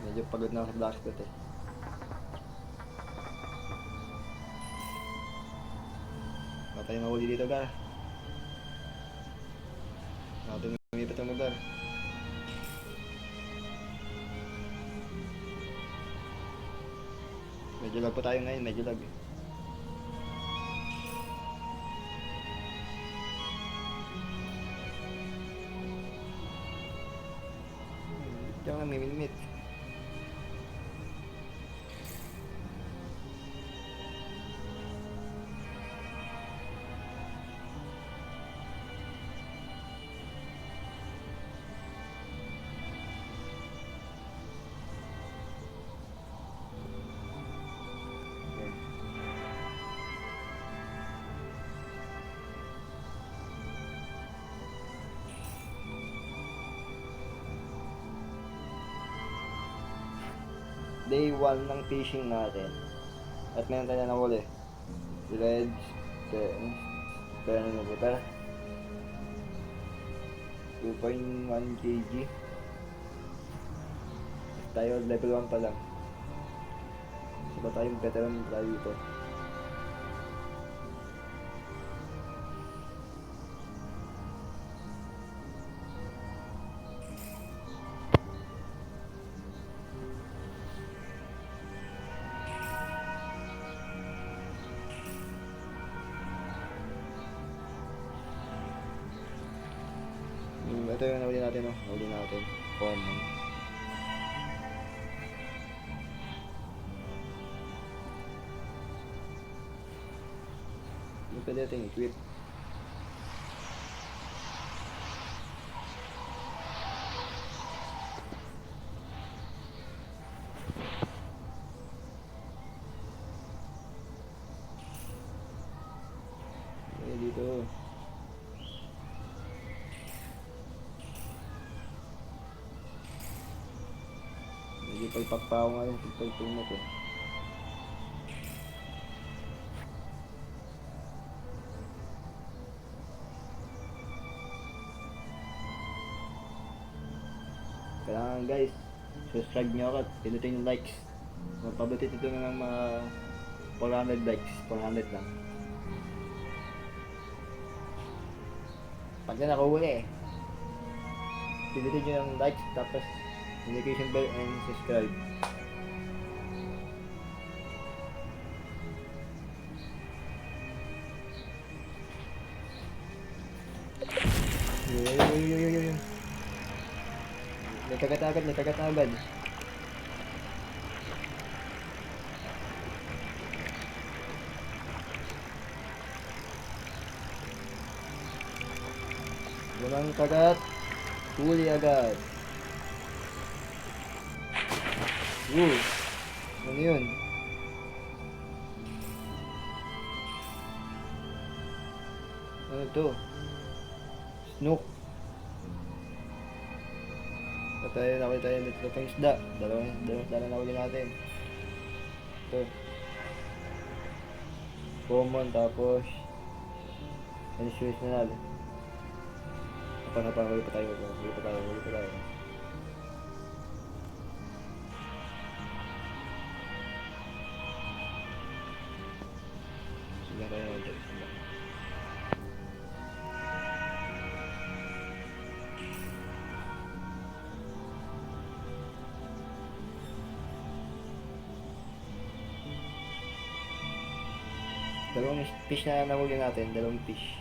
Medyo pagod na ako sa black spot eh. Baka tayo mahuli dito, Gar. Natin lumipat ang lugar. Medyo lag po tayo ngayon, medyo lag. Diyan nga may minimit. Day 1 ng fishing natin. At meron tayo na nahuli. Reds, pero ano ba? Pero 2.1 kg. Tayo level 1 pa lang. So ba tayong veteran tayo dito? Ito yung nahuli natin, no? Nahuli natin. Common. Yung pwede natin equip. Dito. Medyo pagpagpa ako ngayon, pagpagpagpag eh. Kailangan guys, subscribe nyo ako at pinutin yung likes. Mapabutit ito na ng mga 400 likes, 400 lang. Pag na nakahuli eh, pinutin nyo yung likes tapos notification bell and subscribe. Yun. May kagat agad. Walang kagat, huli agad. Ano yun? Ano to? Snook. Nakita tayo dito pang isda. Dalawang isda na nahuli natin. Ito. Common tapos seasonal. Huli pa tayo. Sige tayo natin. Dalawang fish na nahuli natin, dalawang fish.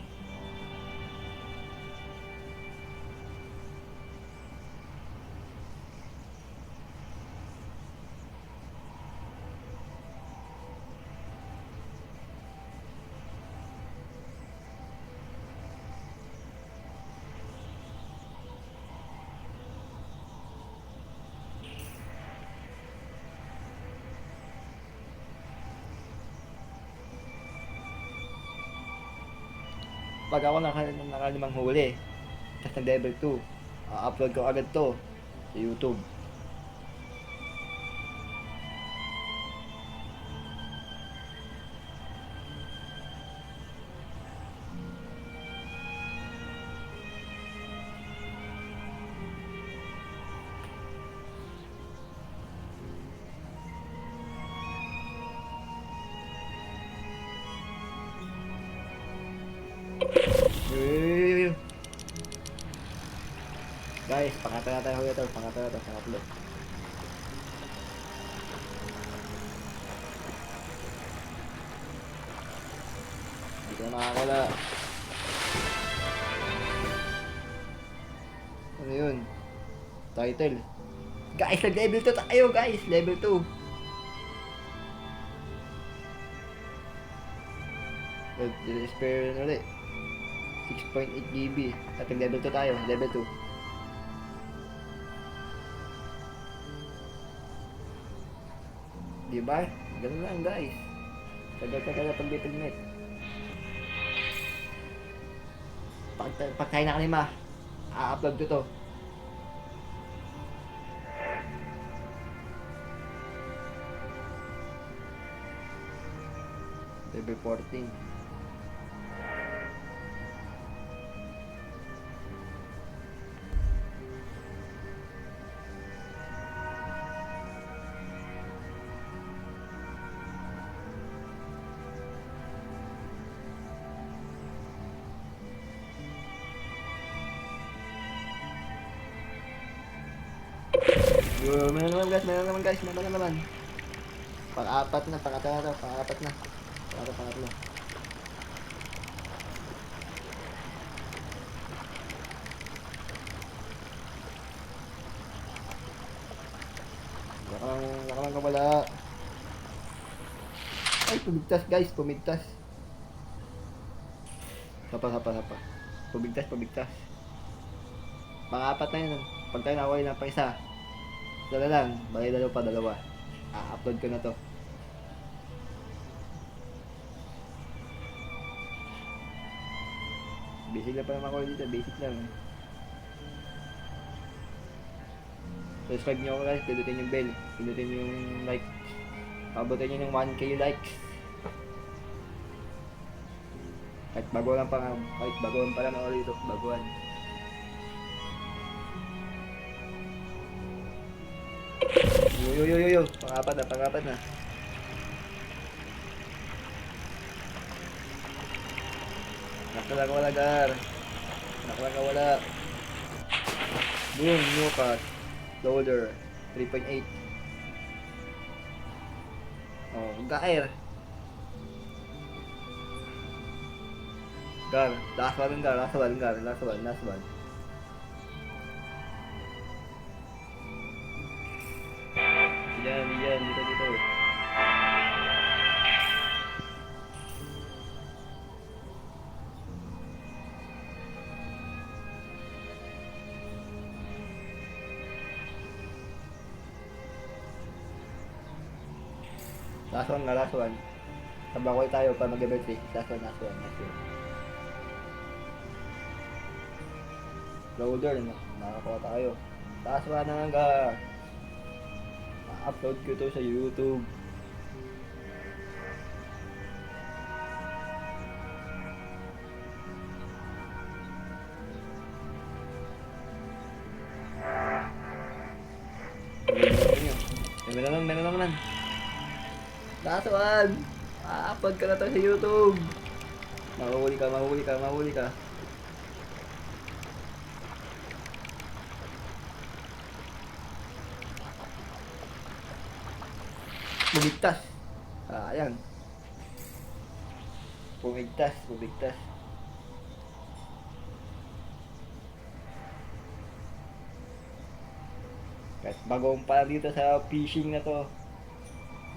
Pag ako nakalimang huli, tapos ng level 2, upload ko agad to sa YouTube. guys, pangata na tayo ito, pangatlo. Hindi ka makakala. Ano yun? Title. Guys, nag-level 2 tayo guys, level 2. Spare na ulit. 6.8 GB. At level 2 tayo, level 2. Diba? Ganun lang guys. Tagal-tagal na pag-bitmit. Pag tayo na kanima, a-upload ko to. Level 14. Meron naman. Pang-apat na. Pangatlo. Baka lang wala. Ay, pumigtas guys, pumigtas. Hapa. Pumigtas. Pang-apat na yun. Pag tayo naway na pa isa. Dala lang, bagay dalawa. A-upload ko na to. Basic lang pa naman ako dito, basic lang. Subscribe nyo ako guys, pindutin yung bell, pindutin yung like. Pabutin nyo ng 1k likes. Kahit baguhan pa lang ako dito, baguhan. Yo, pangapat na. Nakalaga wala. Boom, new cut. Loader, 3.8. Oh, gair. Last one. Yan, dito. Last one. Tabakoy tayo para mag-birthday. Last one. Loader, nakakuha tayo. Last one na nga. upload ko to sa YouTube. Meron lang. Last one! upload ka na to sa YouTube. Mahuli ka. Bumigtas. Ayan. Bumigtas. Kahit bagong pa dito sa fishing na to.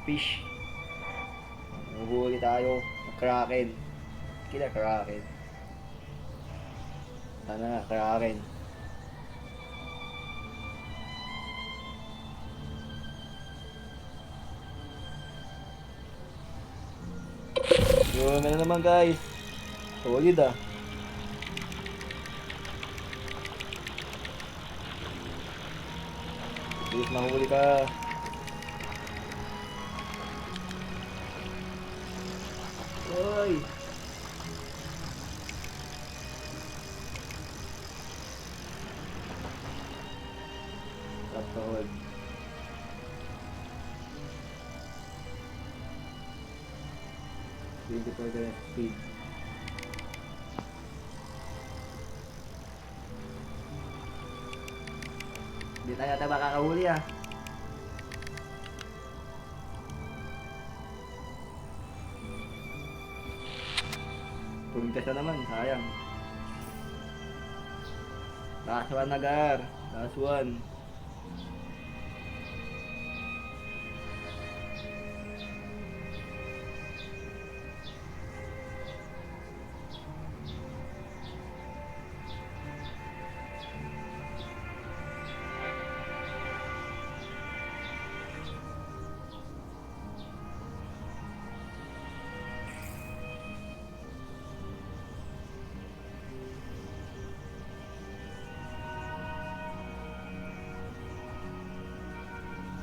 Fish. Huhuli tayo. Kraken. Kila Kraken. Sana nga, Kraken. Yun, meron naman guys. Solid ah. Please mahuli ka. Oy. Tapos 20% speed. tayo natin makakahuli ah. Pumigtas na naman, sayang. Last one na Gar. Last one.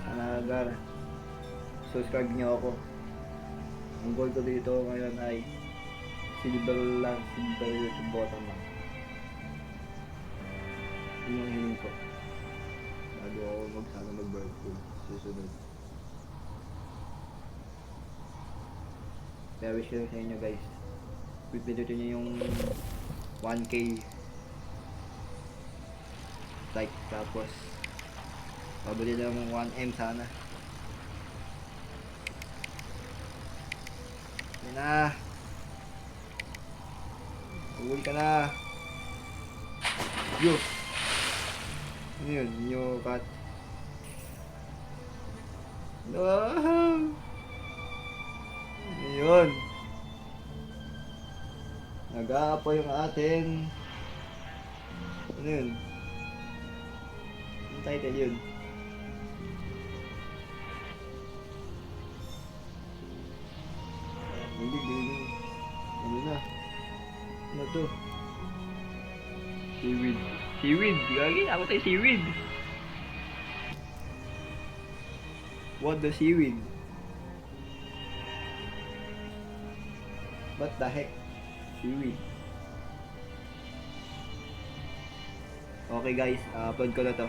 Sana Gar, subscribe niyo ako. Ang goal ko dito ngayon ay silver lang, silver YouTube button lang. Yun yung hiling ko. Bago ako sana mag-birthday susunod. Kaya wish ko lang sa inyo guys. Pindutin nyo yung 1K like, tapos pabili lang ng 1M sana. Yan na. Uwi ka na. Yo. Ano yun? New cut. No. Ano yun? Nag-aapoy yung atin. Ano yun? Ang title yun? Hindi, hindi. Ano na? Ano to? Seaweed. Seaweed! Gagi, ako tayo seaweed! What the seaweed? What the heck? Seaweed. Okay guys, upload ko na to.